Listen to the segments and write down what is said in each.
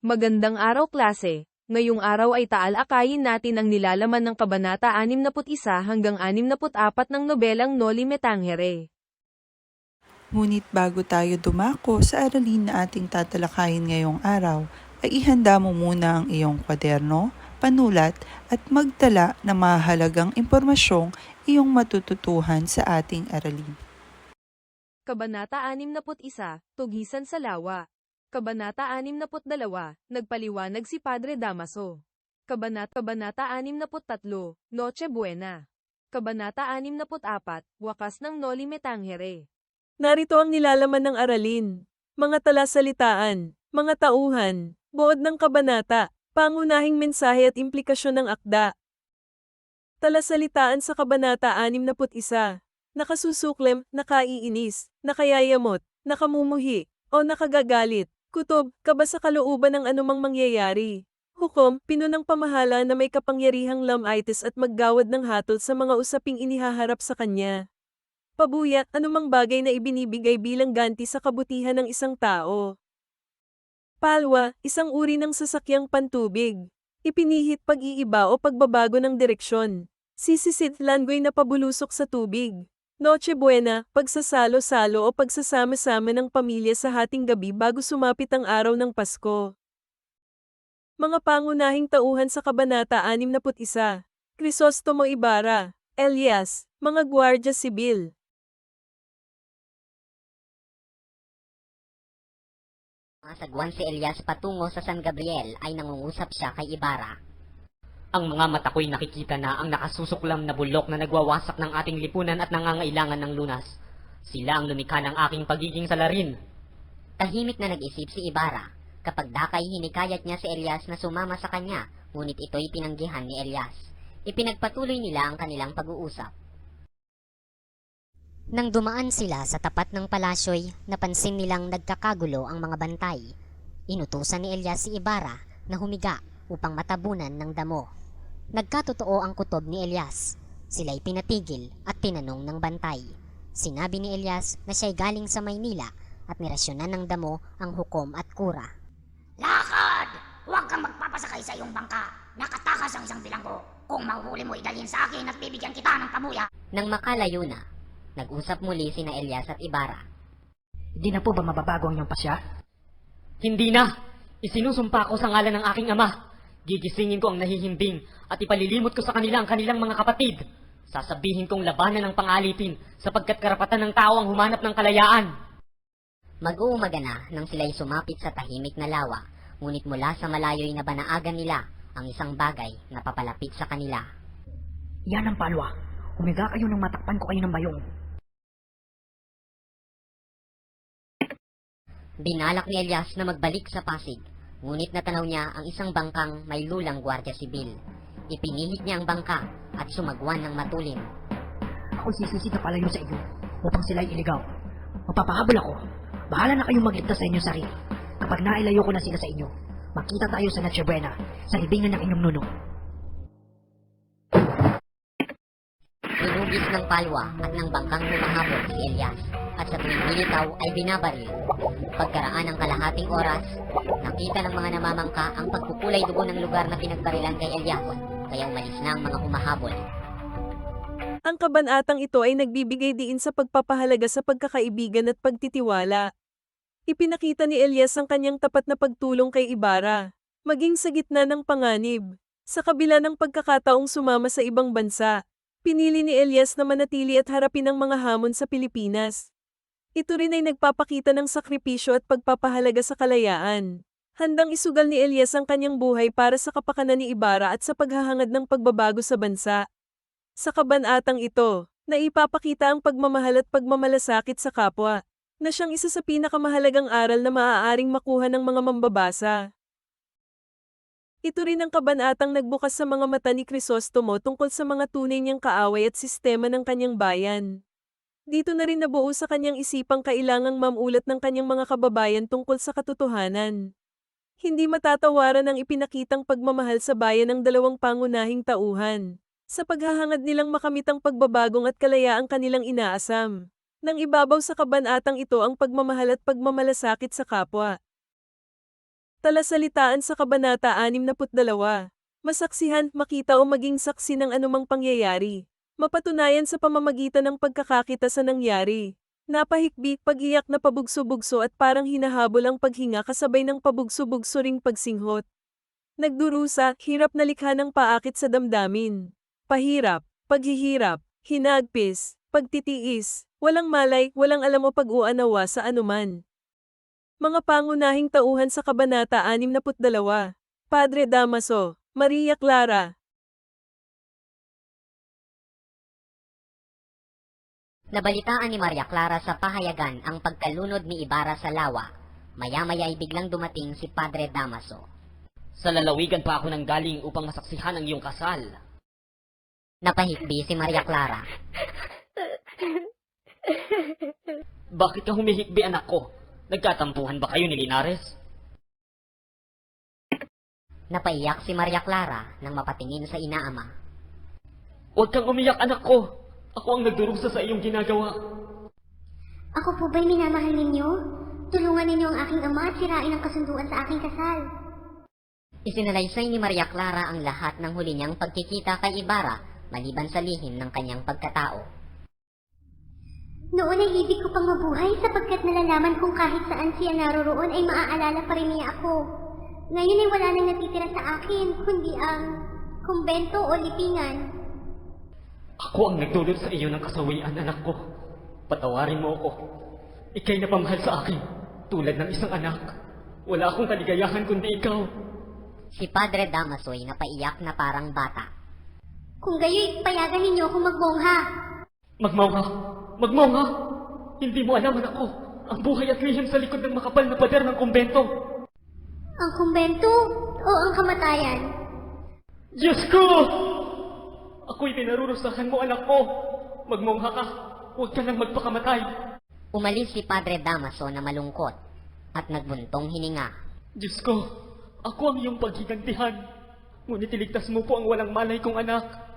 Magandang araw klase. Ngayong araw ay taal-akayin natin ang nilalaman ng Kabanata 61 hanggang 64 ng nobelang Noli Me Tangere. Ngunit bago tayo dumako sa aralin na ating tatalakayin ngayong araw, ay ihanda mo muna ang iyong kwaderno, panulat at magtala ng mahalagang impormasyong iyong matututuhan sa ating aralin. Kabanata 61, Tugisan sa Lawa. Kabanata 62, Nagpaliwanag si Padre Damaso. Kabanata 63, Noche Buena. Kabanata 64, Wakas ng Noli Me Tangere. Narito ang nilalaman ng aralin, mga talasalitaan, mga tauhan, buod ng kabanata, pangunahing mensahe at implikasyon ng akda. Talasalitaan sa Kabanata 61, nakasusuklem, nakaiinis, nakayayamot, nakamumuhi, o nakagagalit, kutob, kaba sa kalooban ng anumang mangyayari. Hukom, pinunang pamahala na may kapangyarihang lamaitis at maggawad ng hatol sa mga usaping inihaharap sa kanya. Pabuya, anumang bagay na ibinibigay bilang ganti sa kabutihan ng isang tao. Palwa, isang uri ng sasakyang pantubig. Ipinihit pag-iiba o pagbabago ng direksyon. Sisisid, langoy na pabulusok sa tubig. Noche Buena, pagsasalo-salo o pagsasama-sama ng pamilya sa hating gabi bago sumapit ang araw ng Pasko. Mga pangunahing tauhan sa Kabanata 61. Crisostomo Ibarra, Elias, mga Guardia Sibil. Sagwan si Elias patungo sa San Gabriel ay nangungusap siya kay Ibarra. Ang mga mata ko'y nakikita na ang nakasusuklam na bulok na nagwawasak ng ating lipunan at nangangailangan ng lunas. Sila ang lumikha ng aking pagiging salarin. Tahimik na nag-isip si Ibarra. Kapag dakay hinikayat niya si Elias na sumama sa kanya, ngunit ito'y pinanggihan ni Elias. Ipinagpatuloy nila ang kanilang pag-uusap. Nang dumaan sila sa tapat ng palasyo'y napansin nilang nagkakagulo ang mga bantay. Inutusan ni Elias si Ibarra na humiga upang matabunan ng damo. Nagkatotoo ang kutob ni Elias. Sila'y pinatigil at tinanong ng bantay. Sinabi ni Elias na siya'y galing sa Maynila at nirasyonan ng damo ang hukom at kura. Lakad! Huwag kang magpapasakay sa iyong bangka. Nakatakas ang isang bilanggo. Kung mahuhuli mo, idalhin sa akin at bibigyan kita ng pamuya. Nang makalayo na, nag-usap muli sina Elias at Ibarra. Hindi na po ba mababago ang iyong pasya? Hindi na! Isinusumpa ko sa ngalan ng aking ama. Gigisingin ko ang nahihimbing at ipalilimot ko sa kanila ang kanilang mga kapatid. Sasabihin kong labanan ng pangalitin sapagkat karapatan ng tao ang humanap ng kalayaan. Mag-uumaga na nang sila'y sumapit sa tahimik na lawa, ngunit mula sa malayo'y nabanaagan nila ang isang bagay na papalapit sa kanila. Yan ang palwa. Humiga kayo nang matakpan ko kayo ng bayong. Binalak ni Elias na magbalik sa Pasig, ngunit natanaw niya ang isang bangkang may lulang Guardia Sibil. Ipinilit niya ang bangka at sumagwan ng matulin. Ako'y sisisi na palayo sa inyo upang sila'y iligaw. Mapapahabol ako. Bahala na kayong magligtas sa inyong sarili. Kapag nailayo ko na sila sa inyo, magkita tayo sa Noche Buena sa libingan ng inyong nuno. Hinugis ng palwa at ng bangkang humahabol si Elias at sa tuwing nilitaw ay binabaril. Pagkaraan ng kalahating oras, nakita ng mga namamangka ang pagkukulay dugo ng lugar na pinagbarilan kay Elias, kaya umalis na ang mga humahabol. Ang kabanatang ito ay nagbibigay diin sa pagpapahalaga sa pagkakaibigan at pagtitiwala. Ipinakita ni Elias ang kanyang tapat na pagtulong kay Ibarra, maging sa gitna ng panganib. Sa kabila ng pagkakataong sumama sa ibang bansa, pinili ni Elias na manatili at harapin ang mga hamon sa Pilipinas. Ito rin ay nagpapakita ng sakripisyo at pagpapahalaga sa kalayaan. Handang isugal ni Elias ang kanyang buhay para sa kapakanan ni Ibarra at sa paghahangad ng pagbabago sa bansa. Sa kabanatang ito, naipapakita ang pagmamahal at pagmamalasakit sa kapwa, na siyang isa sa pinakamahalagang aral na maaaring makuha ng mga mambabasa. Ito rin ang kabanatang nagbukas sa mga mata ni Crisostomo tungkol sa mga tunay niyang kaaway at sistema ng kanyang bayan. Dito na rin nabuo sa kanyang isipang kailangang mamulat ng kanyang mga kababayan tungkol sa katotohanan. Hindi matatawaran ang ipinakitang pagmamahal sa bayan ng dalawang pangunahing tauhan, sa paghahangad nilang makamit ang pagbabagong at kalayaang kanilang inaasam. Nang ibabaw sa kabanatang ito ang pagmamahal at pagmamalasakit sa kapwa. Talasalitaan sa Kabanata 62. Masaksihan, makita o maging saksi ng anumang pangyayari. Mapatunayan sa pamamagitan ng pagkakakita sa nangyari. Napahikbi, pag-iyak na pabugso-bugso at parang hinahabol ang paghinga kasabay ng pabugso-bugso ring pagsinghot. Nagdurusa, hirap na likha ng paakit sa damdamin. Pahirap, paghihirap, hinagpis, pagtitiis, walang malay, walang alam o pag-uanawa sa anuman. Mga pangunahing tauhan sa Kabanata 62. Padre Damaso, Maria Clara. Nabalitaan ni Maria Clara sa pahayagan ang pagkalunod ni Ibarra sa lawa. Maya-maya ay biglang dumating si Padre Damaso. Sa lalawigan pa ako nang galing upang masaksihan ang iyong kasal. Napahikbi si Maria Clara. Bakit ka humihikbi, anak ko? Nagkatampuhan ba kayo ni Linares? Napaiyak si Maria Clara nang mapatingin sa inaama. Huwag kang umiyak, anak ko. Ako ang nagdurusa sa iyong ginagawa. Ako po ba'y minamahal ninyo? Tulungan ninyo ang aking ama at sirain ang kasunduan sa aking kasal. Isinalaysay ni Maria Clara ang lahat ng huli niyang pagkikita kay Ibarra maliban sa lihim ng kanyang pagkatao. Noon ay ibig ko pang mabuhay sapagkat nalalaman kong kahit saan siya naroroon ay maaalala pa rin niya ako. Ngayon ay wala nang natitira sa akin kundi ang kumbento o lipingan. Ako ang nagdulot sa iyo ng kasawian, anak ko. Patawarin mo ako. Ika'y napamahal sa akin, tulad ng isang anak. Wala akong kaligayahan kundi ikaw. Si Padre Damaso ay napaiyak na parang bata. Kung gayo'y payagan ninyo akong magmongha. Magmongha! Magmongha! Hindi mo alam, anak ko, ang buhay at lihim sa likod ng makapal na pader ng kumbento. Ang kumbento o ang kamatayan? Diyos ko! Ako'y pinarurusahan mo, anak ko. Magmongha ka. Huwag ka nang magpakamatay. Umalis si Padre Damaso na malungkot at nagbuntong hininga. Diyos ko, ako ang iyong paghigantihan. Ngunit iligtas mo po ang walang malay kong anak.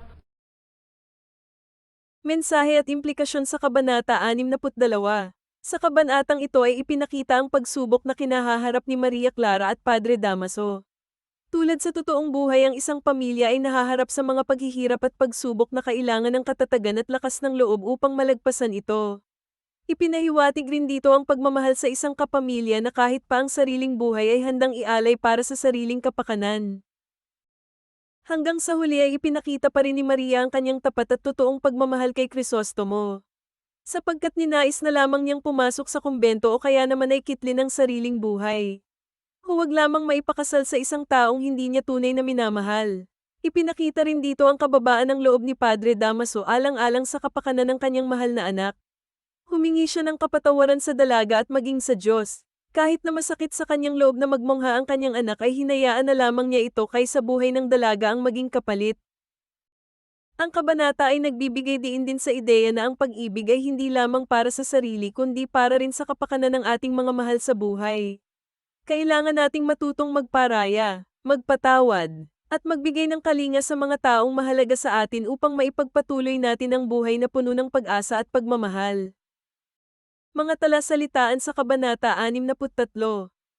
Mensahe at implikasyon sa Kabanata 62. Sa kabanatang ito ay ipinakita ang pagsubok na kinahaharap ni Maria Clara at Padre Damaso. Tulad sa totoong buhay, ang isang pamilya ay nahaharap sa mga paghihirap at pagsubok na kailangan ng katatagan at lakas ng loob upang malagpasan ito. Ipinahiwatig rin dito ang pagmamahal sa isang kapamilya na kahit pa ang sariling buhay ay handang ialay para sa sariling kapakanan. Hanggang sa huli ay ipinakita pa rin ni Maria ang kanyang tapat at totoong pagmamahal kay Crisostomo. Sapagkat ninais na lamang niyang pumasok sa kumbento o kaya naman ay kitlin ang sariling buhay. Huwag lamang maipakasal sa isang taong hindi niya tunay na minamahal. Ipinakita rin dito ang kababaan ng loob ni Padre Damaso alang-alang sa kapakanan ng kanyang mahal na anak. Humingi siya ng kapatawaran sa dalaga at maging sa Diyos. Kahit na masakit sa kanyang loob na magmongha ang kanyang anak ay hinayaan na lamang niya ito kaysa buhay ng dalaga ang maging kapalit. Ang kabanata ay nagbibigay diin din sa ideya na ang pag-ibig ay hindi lamang para sa sarili kundi para rin sa kapakanan ng ating mga mahal sa buhay. Kailangan nating matutong magparaya, magpatawad, at magbigay ng kalinga sa mga taong mahalaga sa atin upang maipagpatuloy natin ang buhay na puno ng pag-asa at pagmamahal. Mga talasalitaan sa Kabanata 63.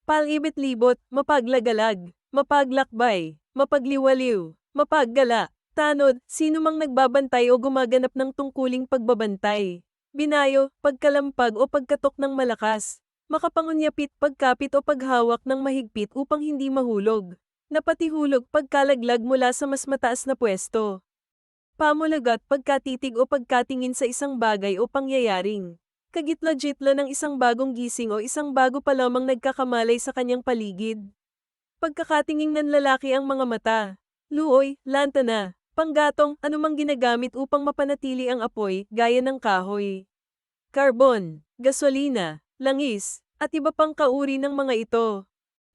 Palibot-libot, mapaglagalag, mapaglakbay, mapagliwaliw, mapaggala, tanod, sino mang nagbabantay o gumaganap ng tungkuling pagbabantay. Binayo, pagkalampag o pagkatok ng malakas. Makapangunyapit, pagkapit o paghawak ng mahigpit upang hindi mahulog. Napatihulog, pagkalaglag mula sa mas mataas na pwesto. Pamulagat, pagkatitig o pagkatingin sa isang bagay o pangyayaring. Kagitla-gitla ng isang bagong gising o isang bago pa lamang nagkakamalay sa kanyang paligid. Pagkakatinging ng lalaki ang mga mata. Luoy, lantana, panggatong, anumang ginagamit upang mapanatili ang apoy, gaya ng kahoy. Karbon, gasolina, langis, at iba pang kauri ng mga ito.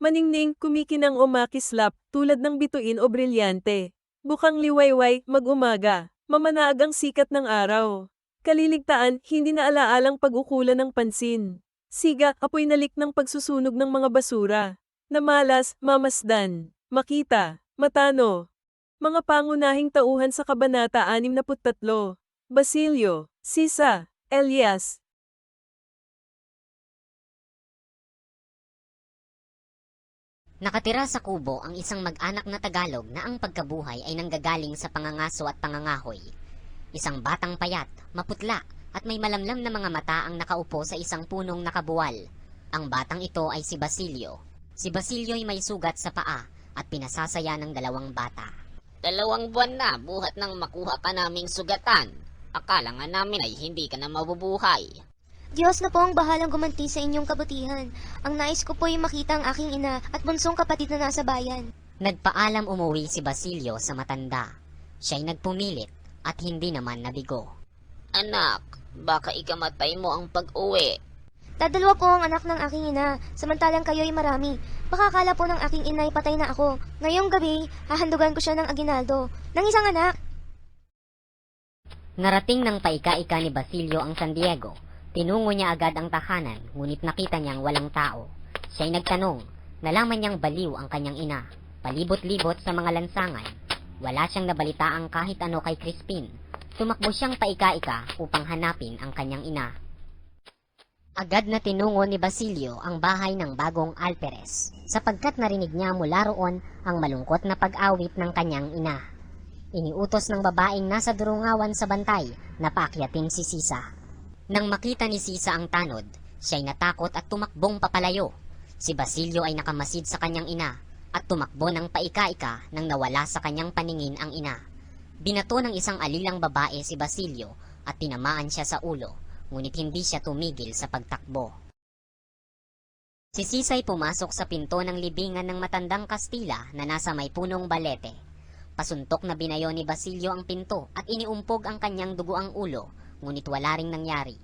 Maningning, kumikinang o makislap, tulad ng bituin o brilyante. Bukang liwayway, mag-umaga, mamanaag ang sikat ng araw. Kaliligtaan, hindi na alaalang pag-ukulan ng pansin. Siga, apoy nalik ng pagsusunog ng mga basura. Namalas, mamasdan, makita, matano. Mga pangunahing tauhan sa Kabanata 63. Basilio, Sisa, Elias. Nakatira sa kubo ang isang mag-anak na Tagalog na ang pagkabuhay ay nanggagaling sa pangangaso at pangangahoy. Isang batang payat, maputla, at may malamlam na mga mata ang nakaupo sa isang punong nakabuwal. Ang batang ito ay si Basilio. Si Basilio ay may sugat sa paa at pinasasaya ng dalawang bata. 2 buwan na buhat nang makuha ka naming sugatan. Akala nga namin ay hindi ka na mabubuhay. Diyos na po ang bahalang gumanti sa inyong kabutihan. Ang nais ko po ay makita ang aking ina at bunsong kapatid na nasa bayan. Nagpaalam umuwi si Basilio sa matanda. Siya'y nagpumilit at hindi naman nabigo. Anak, baka ikamatay mo ang pag-uwi. Dadalwa po ang anak ng aking ina, samantalang kayo'y marami. Baka akala po ng aking ina ay patay na ako. Ngayong gabi, hahandugan ko siya ng aginaldo, ng isang anak. Narating ng paika-ika ni Basilio ang San Diego. Tinungo niya agad ang tahanan, ngunit nakita niyang walang tao. Siya'y nagtanong, nalaman niyang baliw ang kanyang ina. Palibot-libot sa mga lansangan. Wala siyang nabalitaang kahit ano kay Crispin. Tumakbo siyang paika-ika upang hanapin ang kanyang ina. Agad na tinungo ni Basilio ang bahay ng bagong Alperes, sapagkat narinig niya mula roon ang malungkot na pag-awit ng kanyang ina. Iniutos ng babaeng nasa durungawan sa bantay na paakyatin si Sisa. Nang makita ni Sisa ang tanod, siya'y natakot at tumakbong papalayo. Si Basilio ay nakamasid sa kanyang ina at tumakbo ng paika-ika nang nawala sa kanyang paningin ang ina. Binato ng isang alilang babae si Basilio at tinamaan siya sa ulo, ngunit hindi siya tumigil sa pagtakbo. Si Sisa'y pumasok sa pinto ng libingan ng matandang Kastila na nasa may punong balete. Pasuntok na binayo ni Basilio ang pinto at iniumpog ang kanyang dugoang ulo, ngunit wala ring nangyari.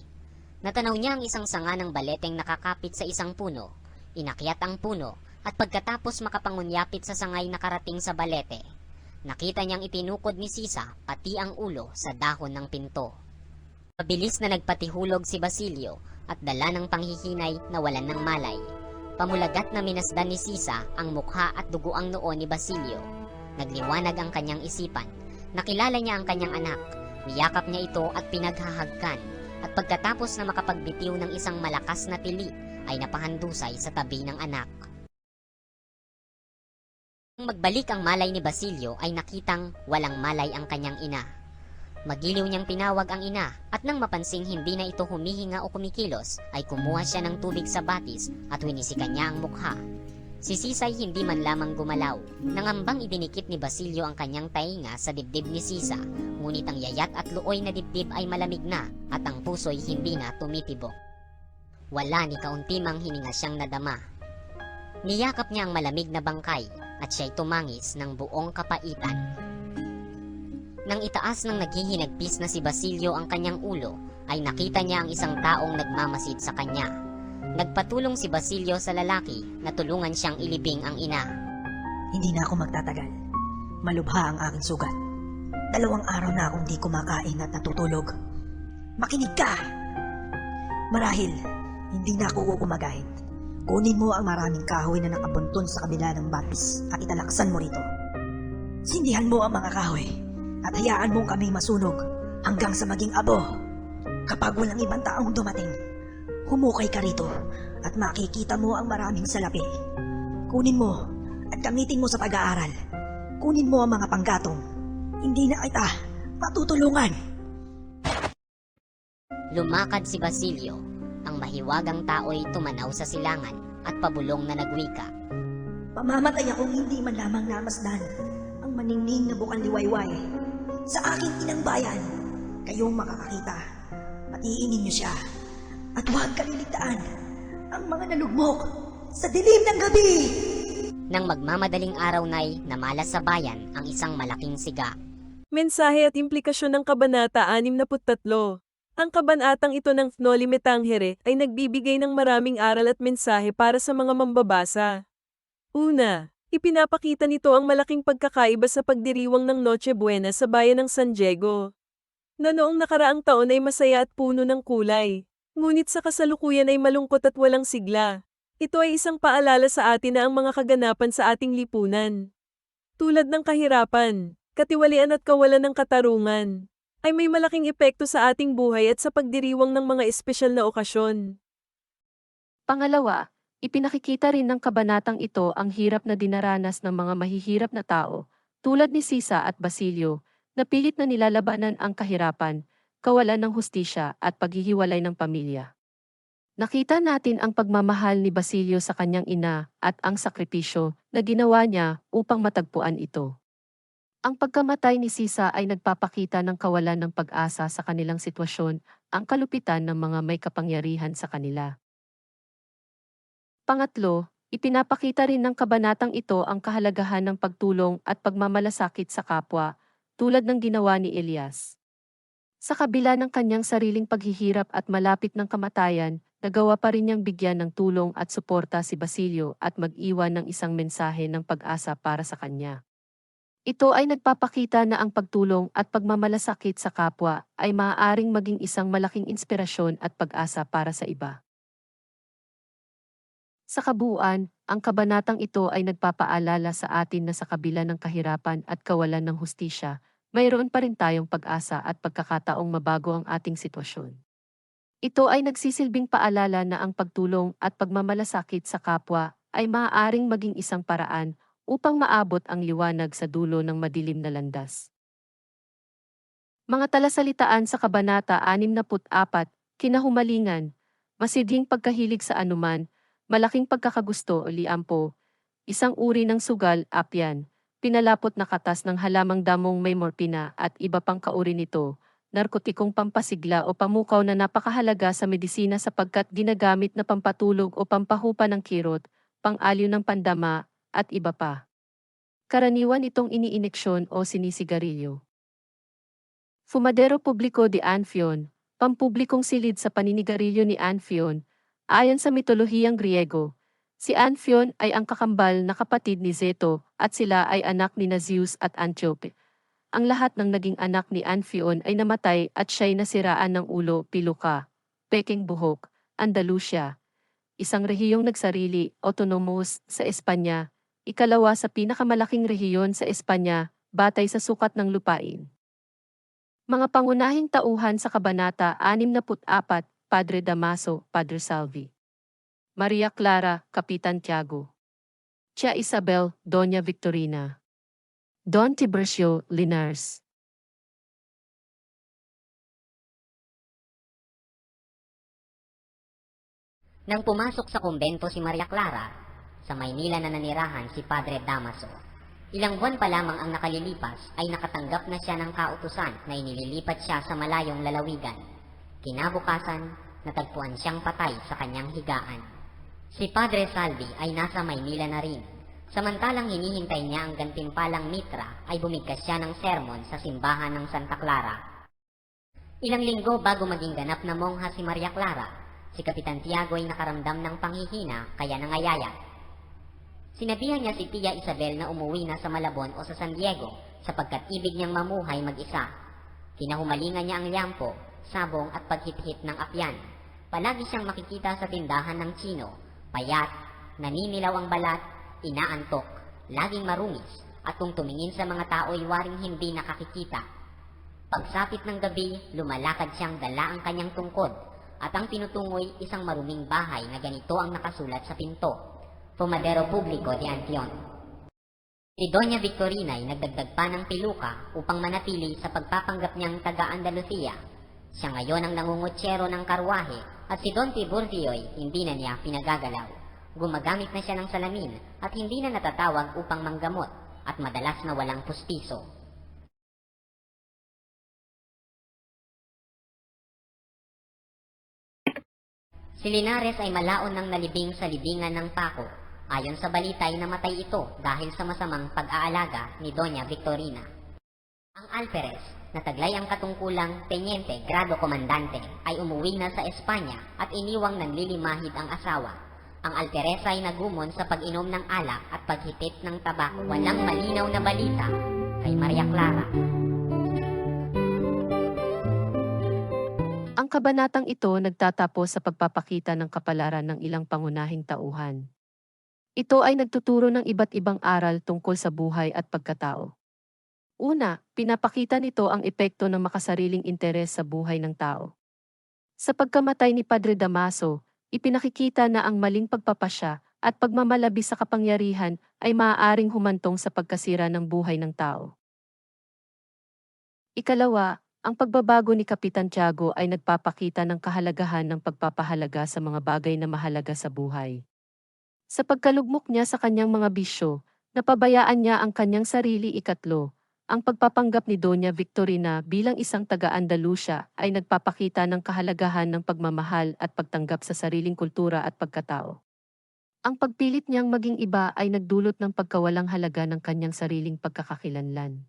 Natanaw niya ang isang sanga ng baleteng nakakapit sa isang puno. Inakyat ang puno at pagkatapos makapangunyapit sa sangay nakarating sa balete, nakita niyang itinukod ni Sisa pati ang ulo sa dahon ng pinto. Mabilis na nagpatihulog si Basilio at dala ng panghihinay na walan ng malay. Pamulagat na minasdan ni Sisa ang mukha at dugoang noo ni Basilio. Nagliwanag ang kanyang isipan. Nakilala niya ang kanyang anak. Niyakap niya ito at pinaghahagkan. At pagkatapos na makapagbitiw ng isang malakas na tili, ay napahandusay sa tabi ng anak. Nang magbalik ang malay ni Basilio ay nakitang walang malay ang kanyang ina. Magiliw niyang tinawag ang ina at nang mapansing hindi na ito humihinga o kumikilos ay kumuha siya ng tubig sa batis at winisikan niya ang mukha. Si Sisa'y hindi man lamang gumalaw. Nangambang idinikit ni Basilio ang kanyang tainga sa dibdib ni Sisa, ngunit ang yayat at looy na dibdib ay malamig na at ang puso'y hindi na tumitibok. Wala ni kaunti mang hininga siyang nadama. Niyakap niya ang malamig na bangkay at siya'y tumangis ng buong kapaitan. Nang itaas ng naghihinagpis na si Basilio ang kanyang ulo, ay nakita niya ang isang taong nagmamasid sa kanya. Nagpatulong si Basilio sa lalaki na tulungan siyang ilibing ang ina. Hindi na ako magtatagal. Malubha ang aking sugat. 2 araw na akong di kumakain at natutulog. Makinig ka! Marahil, hindi na ako kumagahit. Kunin mo ang maraming kahoy na nakabunton sa kabila ng batis at italaksan mo rito. Sindihan mo ang mga kahoy at hayaan mong kami masunog hanggang sa maging abo. Kapag walang ibang taong dumating, humukay ka rito at makikita mo ang maraming salapi. Kunin mo at gamitin mo sa pag-aaral. Kunin mo ang mga panggatong. Hindi na kita matutulungan. Lumakad si Basilio. Ang mahiwagang tao'y tumanaw sa silangan at pabulong na nagwika. Pamamatay akong hindi man lamang namasdan ang maningning na bukang liwayway. Sa aking inang bayan, kayong makakakita. Patiin niyo siya. At huwag kaliligtaan ang mga nalugmok sa dilim ng gabi. Nang magmamadaling araw na'y namala sa bayan ang isang malaking siga. Mensahe at implikasyon ng Kabanata 63. Ang kabanatang ito ng Noli Me Tangere ay nagbibigay ng maraming aral at mensahe para sa mga mambabasa. Una, ipinapakita nito ang malaking pagkakaiba sa pagdiriwang ng Noche Buena sa bayan ng San Diego, na noong nakaraang taon ay masaya at puno ng kulay, ngunit sa kasalukuyan ay malungkot at walang sigla. Ito ay isang paalala sa atin na ang mga kaganapan sa ating lipunan, tulad ng kahirapan, katiwalian at kawalan ng katarungan, ay may malaking epekto sa ating buhay at sa pagdiriwang ng mga espesyal na okasyon. Pangalawa, Ipinakikita rin ng kabanatang ito ang hirap na dinaranas ng mga mahihirap na tao, tulad ni Sisa at Basilio, na pilit na nilalabanan ang kahirapan, kawalan ng hustisya at paghihiwalay ng pamilya. Nakita natin ang pagmamahal ni Basilio sa kanyang ina at ang sakripisyo na ginawa niya upang matagpuan ito. Ang pagkamatay ni Sisa ay nagpapakita ng kawalan ng pag-asa sa kanilang sitwasyon, ang kalupitan ng mga may kapangyarihan sa kanila. Pangatlo, ipinapakita rin ng kabanatang ito ang kahalagahan ng pagtulong at pagmamalasakit sa kapwa, tulad ng ginawa ni Elias. Sa kabila ng kanyang sariling paghihirap at malapit ng kamatayan, nagawa pa rin niyang bigyan ng tulong at suporta si Basilio at mag-iwan ng isang mensahe ng pag-asa para sa kanya. Ito ay nagpapakita na ang pagtulong at pagmamalasakit sa kapwa ay maaaring maging isang malaking inspirasyon at pag-asa para sa iba. Sa kabuuan, ang kabanatang ito ay nagpapaalala sa atin na sa kabila ng kahirapan at kawalan ng hustisya, mayroon pa rin tayong pag-asa at pagkakataong mabago ang ating sitwasyon. Ito ay nagsisilbing paalala na ang pagtulong at pagmamalasakit sa kapwa ay maaaring maging isang paraan upang maabot ang liwanag sa dulo ng madilim na landas. Mga talasalitaan sa Kabanata 64, kinahumalingan, masidhing pagkahilig sa anuman, malaking pagkakagusto o liampo, isang uri ng sugal, apyan, pinalapot na katas ng halamang damong may morpina at iba pang kauri nito, narkotikong pampasigla o pamukaw na napakahalaga sa medisina sapagkat ginagamit na pampatulog o pampahupa ng kirot, pang-aliw ng pandama, at iba pa. Karaniwan itong iniineksyon o sinisigarilyo. Fumadero Publiko de Anfion, pampublikong silid sa paninigarilyo ni Anfion, ayon sa mitolohiyang Griego. Si Anfion ay ang kakambal na kapatid ni Zeto at sila ay anak ni Zeus at Antiope. Ang lahat ng naging anak ni Anfion ay namatay at siya'y nasiraan ng ulo, Piluka, Peking Buhok, Andalusia. Isang rehiyong nagsarili, autonomous, sa Espanya, ikalawa sa pinakamalaking rehiyon sa Espanya, batay sa sukat ng lupain. Mga pangunahing tauhan sa Kabanata 64, Padre Damaso, Padre Salvi. Maria Clara, Kapitan Tiago. Tia Isabel, Doña Victorina. Don Tiburcio, Linares. Nang pumasok sa kumbento si Maria Clara, sa Maynila na nanirahan si Padre Damaso. Ilang buwan pa lamang ang nakalilipas ay nakatanggap na siya ng kautusan na inililipat siya sa malayong lalawigan. Kinabukasan, natagpuan siyang patay sa kanyang higaan. Si Padre Salvi ay nasa Maynila na rin. Samantalang hinihintay niya ang gantimpalang mitra ay bumigkas siya ng sermon sa simbahan ng Santa Clara. Ilang linggo bago maging ganap na mongha si Maria Clara, si Kapitan Tiago ay nakaramdam ng panghihina kaya nangayayat. Sinabihan niya si Tia Isabel na umuwi na sa Malabon o sa San Diego sapagkat ibig niyang mamuhay mag-isa. Kinahumalingan niya ang liampo, sabong at paghit-hit ng apyan. Palagi siyang makikita sa tindahan ng Chino, payat, naninilaw ang balat, inaantok, laging marungis, at kung tumingin sa mga tao'y waring hindi nakakikita. Pagsapit ng gabi, lumalakad siyang dala ang kanyang tungkod, at ang tinutungoy isang maruming bahay na ganito ang nakasulat sa pinto. Fumadero Publiko de Anfion. Si Doña Victorina ay nagdagdag pa ng piluka upang manatili sa pagpapanggap niyang taga-Andalusia. Siya ngayon ang nangungutsero ng karwahe at si Don Tiburcio'y hindi na niya pinagagalaw. Gumagamit na siya ng salamin at hindi na natatawag upang manggamot at madalas na walang pustiso. Si Linares ay malaon ng nalibing sa libingan ng Paco. Ayon sa balita ay namatay ito dahil sa masamang pag-aalaga ni Doña Victorina. Ang Alferez, na taglay ang katungkulang Teniente Grado Komandante, ay umuwi na sa Espanya at iniwang nanlilimahid ang asawa. Ang Alfereza ay nagumon sa pag-inom ng alak at paghitit ng tabako. Walang malinaw na balita kay Maria Clara. Ang kabanatang ito nagtatapos sa pagpapakita ng kapalaran ng ilang pangunahing tauhan. Ito ay nagtuturo ng iba't ibang aral tungkol sa buhay at pagkatao. Una, pinapakita nito ang epekto ng makasariling interes sa buhay ng tao. Sa pagkamatay ni Padre Damaso, Ipinakikita na ang maling pagpapasya at pagmamalabi sa kapangyarihan ay maaaring humantong sa pagkasira ng buhay ng tao. Ikalawa, ang pagbabago ni Kapitan Tiago ay nagpapakita ng kahalagahan ng pagpapahalaga sa mga bagay na mahalaga sa buhay. Sa pagkalugmok niya sa kanyang mga bisyo, napabayaan niya ang kanyang sarili. Ikatlo, ang pagpapanggap ni Doña Victorina bilang isang taga-Andalusia ay nagpapakita ng kahalagahan ng pagmamahal at pagtanggap sa sariling kultura at pagkatao. Ang pagpilit niyang maging iba ay nagdulot ng pagkawalang halaga ng kanyang sariling pagkakakilanlan.